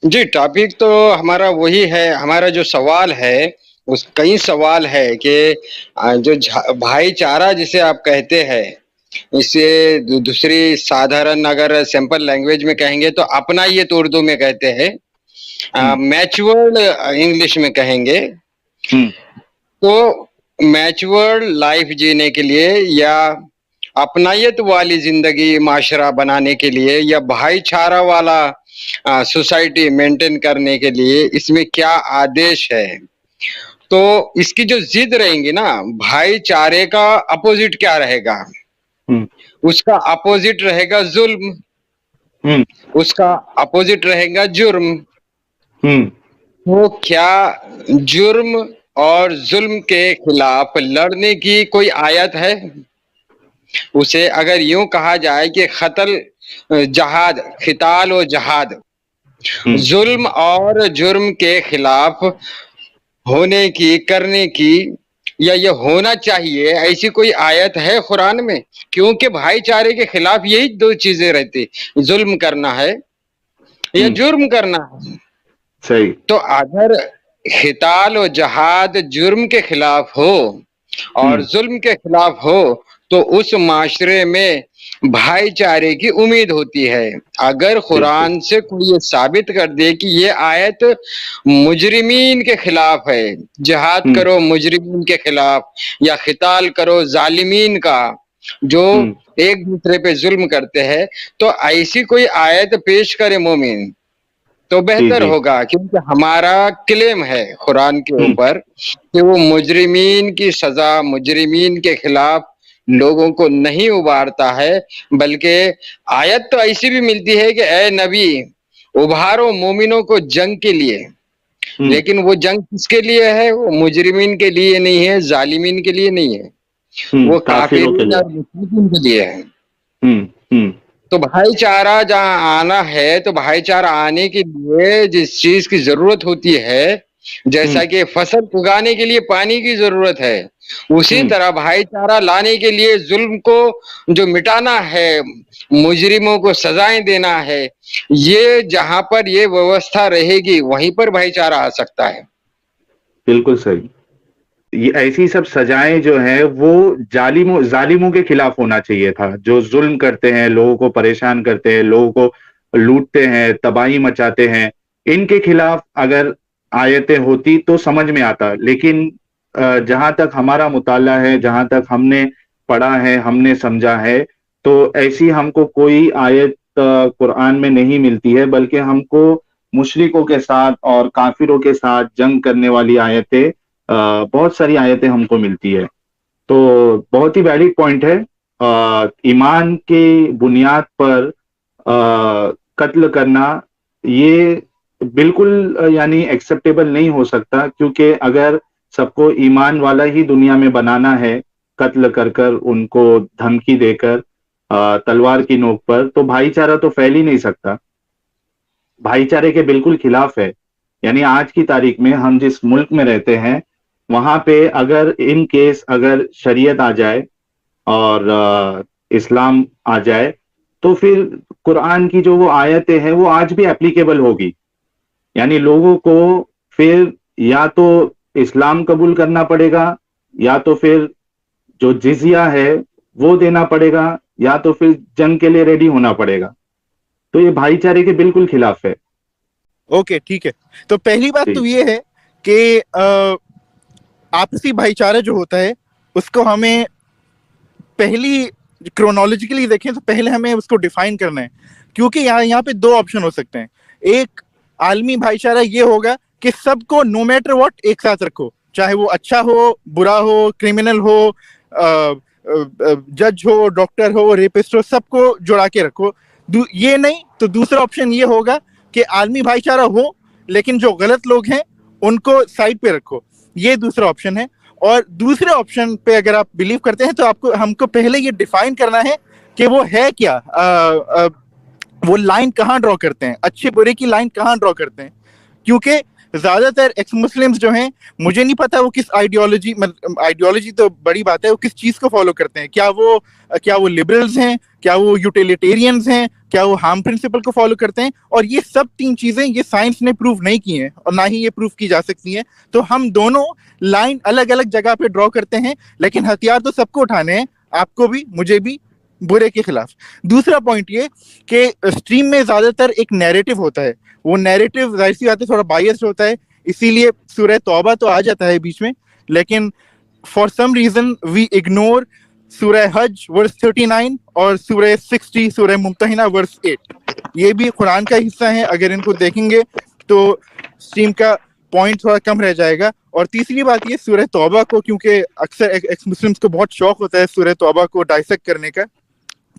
جی topic تو ہمارا وہی ہے. ہمارا جو سوال ہے اس کئی سوال ہے کہ جو بھائی چارہ جسے آپ کہتے ہیں، اسے دوسری سادھارن اگر سمپل لینگویج میں کہیں گے تو اپنا یہ تو اردو میں کہتے ہیں، میچورڈ انگلش میں کہیں گے. تو میچورڈ لائف جینے کے لیے یا اپنائیت والی زندگی معاشرہ بنانے کے لیے یا بھائی چارہ والا سوسائٹی مینٹین کرنے کے لیے اس میں کیا آدیش ہے؟ تو اس کی جو ضد رہیں گی نا، بھائی چارے کا اپوزٹ کیا رہے گا؟ اس کا اپوزٹ رہے گا ظلم، اس کا اپوزٹ رہے گا جرم. تو کیا جرم اور ظلم کے خلاف لڑنے کی کوئی آیت ہے؟ اسے اگر یوں کہا جائے کہ جہاد، قتال و جہاد، ظلم اور جرم کے خلاف ہونے کی، کرنے کی، یا یہ ہونا چاہیے، ایسی کوئی آیت ہے قرآن میں؟ کیونکہ بھائی چارے کے خلاف یہی دو چیزیں رہتی، ظلم کرنا ہے یا جرم کرنا ہے. صحیح. تو اگر قتال و جہاد جرم کے خلاف ہو اور ظلم کے خلاف ہو تو اس معاشرے میں بھائی چارے کی امید ہوتی ہے. اگر قرآن سے کوئی یہ ثابت کر دے کہ یہ آیت مجرمین کے خلاف ہے، جہاد کرو مجرمین کے خلاف یا قتال کرو ظالمین کا جو ایک دوسرے پہ ظلم کرتے ہیں، تو ایسی کوئی آیت پیش کرے مومن تو بہتر ہوگا. کیونکہ ہمارا کلیم ہے قرآن کے اوپر کہ وہ مجرمین کی سزا، مجرمین کے خلاف لوگوں کو نہیں ابھارتا ہے، بلکہ آیت تو ایسی بھی ملتی ہے کہ اے نبی ابھارو مومنوں کو جنگ کے لیے. لیکن وہ جنگ کس کے لیے ہے؟ وہ مجرمین کے لیے نہیں ہے، ظالمین کے لیے نہیں ہے، وہ کافروں کے کافرین لیے. اور مشرکین کے لیے ہے. تو بھائی چارہ جہاں آنا ہے تو بھائی چارہ آنے کے لیے جس چیز کی ضرورت ہوتی ہے، جیسا کہ فصل اگانے کے لیے پانی کی ضرورت ہے، اسی طرح بھائی چارہ لانے کے لیے ظلم کو جو مٹانا ہے، مجرموں کو سزائیں دینا ہے، یہ جہاں پر یہ ویوستھا رہے گی وہیں پر بھائی چارہ آ سکتا ہے. بالکل صحیح. یہ ایسی سب سزائیں جو ہیں وہ ظالموں کے خلاف ہونا چاہیے تھا، جو ظلم کرتے ہیں، لوگوں کو پریشان کرتے ہیں، لوگوں کو لوٹتے ہیں، تباہی مچاتے ہیں. ان کے خلاف اگر آیتیں ہوتی تو سمجھ میں آتا. لیکن جہاں تک ہمارا مطالعہ ہے، جہاں تک ہم نے پڑھا ہے، ہم نے سمجھا ہے، تو ایسی ہم کو کوئی آیت قرآن میں نہیں ملتی ہے، بلکہ ہم کو مشرکوں کے ساتھ اور کافروں کے ساتھ جنگ کرنے والی آیتیں، بہت ساری آیتیں ہم کو ملتی ہے. تو بہت ہی ویلڈ پوائنٹ ہے. ایمان کی بنیاد پر قتل کرنا یہ بالکل یعنی ایکسیپٹیبل نہیں ہو سکتا، کیونکہ اگر سب کو ایمان والا ہی دنیا میں بنانا ہے، قتل کر کر، ان کو دھمکی دے کر، تلوار کی نوک پر، تو بھائی چارہ تو پھیل ہی نہیں سکتا. بھائی چارے کے بالکل خلاف ہے. یعنی آج کی تاریخ میں ہم جس ملک میں رہتے ہیں وہاں پہ اگر ان کیس اگر شریعت آ جائے اور اسلام آ جائے تو پھر قرآن کی جو وہ آیتیں ہیں وہ آج بھی اپلیکیبل ہوگی. یعنی لوگوں کو پھر یا تو اسلام قبول کرنا پڑے گا، یا تو پھر جو جزیہ ہے وہ دینا پڑے گا، یا تو پھر جنگ کے لیے ریڈی ہونا پڑے گا. تو یہ بھائی چارے کے بالکل خلاف ہے. اوکے ٹھیک ہے. تو پہلی بات تو یہ ہے کہ آپسی بھائی چارہ جو ہوتا ہے اس کو ہمیں پہلی کرونالوجیکلی دیکھیں تو پہلے ہمیں اس کو ڈیفائن کرنا ہے، کیونکہ یہاں پہ دو آپشن ہو سکتے ہیں. ایک عالمی بھائی چارہ یہ ہوگا کہ سب کو نو میٹر واٹ ایک ساتھ رکھو، چاہے وہ اچھا ہو، برا ہو، کرمنل ہو، جج ہو، ڈاکٹر ہو، ریپسٹ ہو، سب کو جڑا کے رکھو. یہ نہیں تو دوسرا آپشن یہ ہوگا کہ عالمی بھائی چارہ ہو لیکن جو غلط لوگ ہیں ان کو سائڈ پہ رکھو. یہ دوسرا آپشن ہے. اور دوسرے آپشن پہ اگر آپ بلیو کرتے ہیں تو ہم کو پہلے یہ ڈیفائن کرنا ہے کہ وہ ہے کیا، وہ لائن کہاں ڈرا کرتے ہیں، اچھے برے کی لائن کہاں ڈرا کرتے ہیں. کیونکہ زیادہ تر ایکس مسلمز جو ہیں مجھے نہیں پتا وہ کس آئیڈیالوجی تو بڑی بات ہے، وہ کس چیز کو فالو کرتے ہیں. کیا وہ لبرلز ہیں، کیا وہ یوٹیلیٹیرینز ہیں، کیا وہ ہارم پرنسپل کو فالو کرتے ہیں؟ اور یہ سب تین چیزیں یہ سائنس نے پروو نہیں کی ہیں اور نہ ہی یہ پروو کی جا سکتی ہیں. تو ہم دونوں لائن الگ الگ جگہ پہ ڈرا کرتے ہیں، لیکن ہتھیار تو سب کو اٹھانے ہیں، آپ کو بھی مجھے بھی، برے کے خلاف. دوسرا پوائنٹ یہ کہ اسٹریم میں زیادہ تر ایک نیریٹو ہوتا ہے، وہ نیریٹو ظاہر سی بات ہے تھوڑا بائیسڈ ہوتا ہے، اسی لیے سورہ توبہ تو آ جاتا ہے بیچ میں، لیکن for some reason we ignore Surah Hajj ورس 39 اور سورہ 60 سورہ ممتحنہ ورس 8. یہ بھی قرآن کا حصہ ہیں، اگر ان کو دیکھیں گے تو اسٹریم کا پوائنٹ تھوڑا کم رہ جائے گا. اور تیسری بات یہ سورہ توبہ کو، کیونکہ اکثر ایکس مسلمس کو بہت شوق ہوتا ہے سورہ توبہ کو ڈائسیکٹ کرنے کا،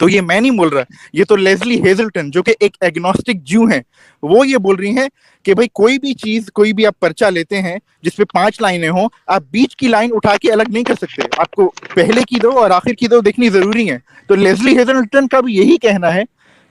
تو یہ میں نہیں بول رہا، یہ تو لیزلی ہیزلٹن جو کہ ایک ایگنوسٹک جو ہیں وہ یہ بول رہی ہیں کہ بھائی کوئی بھی چیز، کوئی بھی آپ پرچہ لیتے ہیں جس پہ 5 لائنیں ہوں، آپ بیچ کی لائن اٹھا کے الگ نہیں کر سکتے، آپ کو پہلے کی دو اور آخر کی دو دیکھنی ضروری ہے. تو لیزلی ہیزلٹن کا بھی یہی کہنا ہے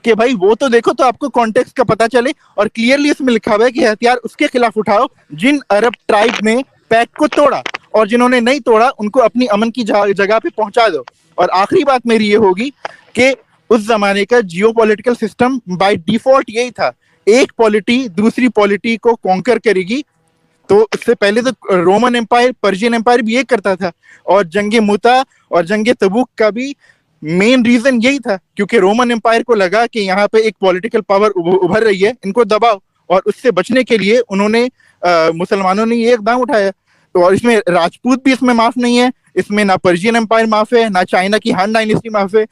کہ بھائی وہ تو دیکھو تو آپ کو کانٹیکسٹ کا پتہ چلے، اور کلیئرلی اس میں لکھا ہوا ہے کہ ہتھیار اس کے خلاف اٹھاؤ جن عرب ٹرائب نے پیکٹ کو توڑا، اور جنہوں نے نہیں توڑا ان کو اپنی امن کی جگہ پہ پہنچا دو. اور آخری بات میری یہ ہوگی کہ اس زمانے کا geopolitical system by default یہی تھا، ایک پولیٹی دوسری پولیٹی کو کانکر کرے گی. تو اس سے پہلے تو رومن امپائر، پرشین امپائر بھی یہ کرتا تھا، اور جنگ متا اور جنگ تبوک کا بھی مین ریزن یہی تھا، کیونکہ رومن امپائر کو لگا کہ یہاں پہ ایک پولیٹیکل پاور ابھر رہی ہے، ان کو دباؤ، اور اس سے بچنے کے لیے انہوں نے مسلمانوں نے یہ اقدام اٹھایا. اور اس میں راجپوت بھی اس میں معاف نہیں ہے، اس میں نہ پرشین امپائر معاف ہے، نہ چائنا کی ہان ڈائنیسٹی معاف ہے.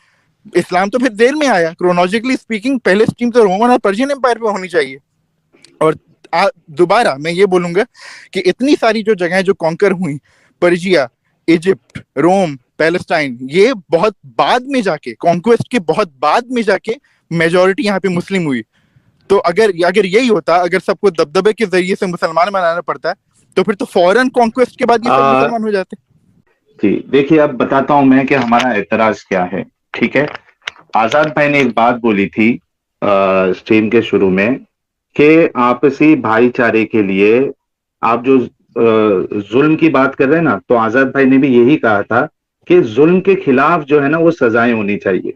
اسلام تو پھر دیر میں آیا، کرونالوجیکلی اسپیکنگ پہلے اسٹریم تو رومن اور پرشین امپائر پہ ہونی چاہیے. اور دوبارہ میں یہ بولوں گا کہ اتنی ساری جو جگہیں جو کانکر ہوئی، پرشیا، ایجپٹ، روم، پیلسٹائن، یہ بہت بعد میں جا کے، کانکویسٹ کے بہت بعد میں جا کے میجورٹی یہاں پہ مسلم ہوئی. تو اگر یہی ہوتا، اگر سب کو دبدبے کے ذریعے سے مسلمان بنانا پڑتا تو پھر تو فوراً کانکویسٹ کے بعد یہ سب مسلمان ہو جاتے. جی دیکھیے، اب بتاتا ہوں میں کہ ہمارا اعتراض کیا ہے. ٹھیک ہے، آزاد بھائی نے ایک بات بولی تھی اسٹریم کے شروع میں کہ آپسی بھائی چارے کے لیے آپ جو ظلم کی بات کر رہے ہیں نا، تو آزاد بھائی نے بھی یہی کہا تھا کہ ظلم کے خلاف جو ہے نا وہ سزائیں ہونی چاہیے.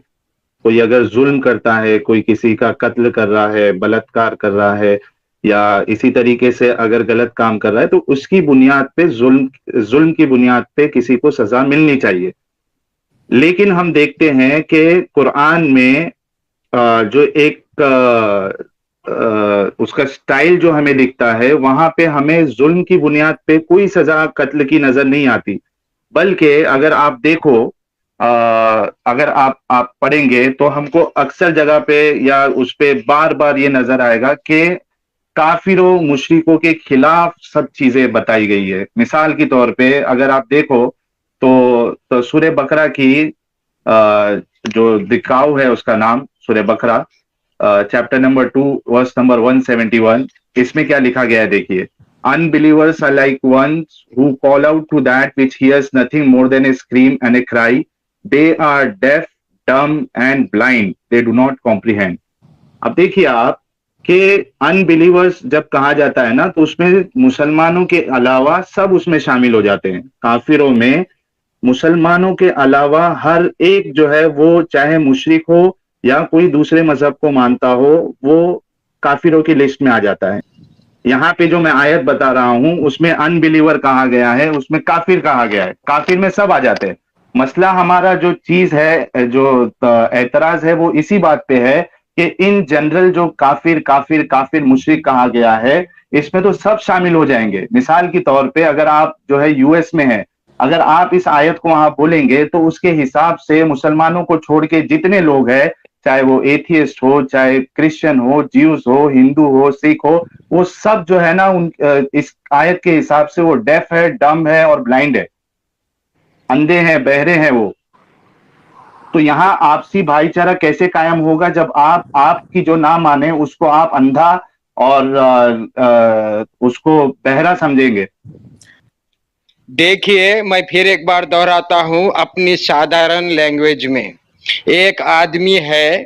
کوئی اگر ظلم کرتا ہے، کوئی کسی کا قتل کر رہا ہے، بلاತ್کار کر رہا ہے، یا اسی طریقے سے اگر غلط کام کر رہا ہے، تو اس کی بنیاد پہ ظلم کی بنیاد پہ کسی کو سزا ملنی چاہیے. لیکن ہم دیکھتے ہیں کہ قرآن میں جو ایک اس کا سٹائل جو ہمیں دکھتا ہے، وہاں پہ ہمیں ظلم کی بنیاد پہ کوئی سزا قتل کی نظر نہیں آتی. بلکہ اگر آپ دیکھو، اگر آپ پڑھیں گے تو ہم کو اکثر جگہ پہ یا اس پہ بار بار یہ نظر آئے گا کہ کافروں مشرکوں کے خلاف سب چیزیں بتائی گئی ہے. مثال کے طور پہ اگر آپ دیکھو تو سورہ بقرہ کی جو دکھاؤ ہے، اس کا نام سورہ بقرہ چیپٹر نمبر 2 ورس نمبر 171، اس میں کیا لکھا گیا ہے دیکھیے. Unbelievers are like ones who call out to that which hears nothing more than a scream and a cry. They are deaf, dumb and blind. They do not comprehend. اب دیکھیے آپ کہ unbelievers جب کہا جاتا ہے نا، تو اس میں مسلمانوں کے علاوہ سب اس میں شامل ہو جاتے ہیں. کافروں میں مسلمانوں کے علاوہ ہر ایک جو ہے وہ چاہے مشرک ہو یا کوئی دوسرے مذہب کو مانتا ہو، وہ کافروں کی لسٹ میں آ جاتا ہے. یہاں پہ جو میں آیت بتا رہا ہوں اس میں ان بلیور کہا گیا ہے، اس میں کافر کہا گیا ہے. کافر میں سب آ جاتے ہیں. مسئلہ ہمارا جو چیز ہے، جو اعتراض ہے، وہ اسی بات پہ ہے کہ ان جنرل جو کافر مشرک کہا گیا ہے، اس میں تو سب شامل ہو جائیں گے. مثال کے طور پہ اگر آپ جو ہے یو ایس میں ہیں، اگر آپ اس آیت کو وہاں بولیں گے تو اس کے حساب سے مسلمانوں کو چھوڑ کے جتنے لوگ ہیں، چاہے وہ ایتھیسٹ ہو، چاہے کرسچن ہو، جیوز ہو، ہندو ہو، سکھ ہو، وہ سب جو ہے نا اس آیت کے حساب سے وہ ڈیف ہے، ڈم ہے اور بلائنڈ ہے، اندھے ہیں، بہرے ہیں وہ. تو یہاں آپسی بھائی چارہ کیسے قائم ہوگا جب آپ کی جو نہ مانے اس کو آپ اندھا اور اس کو بہرا سمجھیں گے. دیکھیے، میں پھر ایک بار دہراتا ہوں اپنی سادھارن لینگویج میں. ایک آدمی ہے،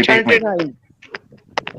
39।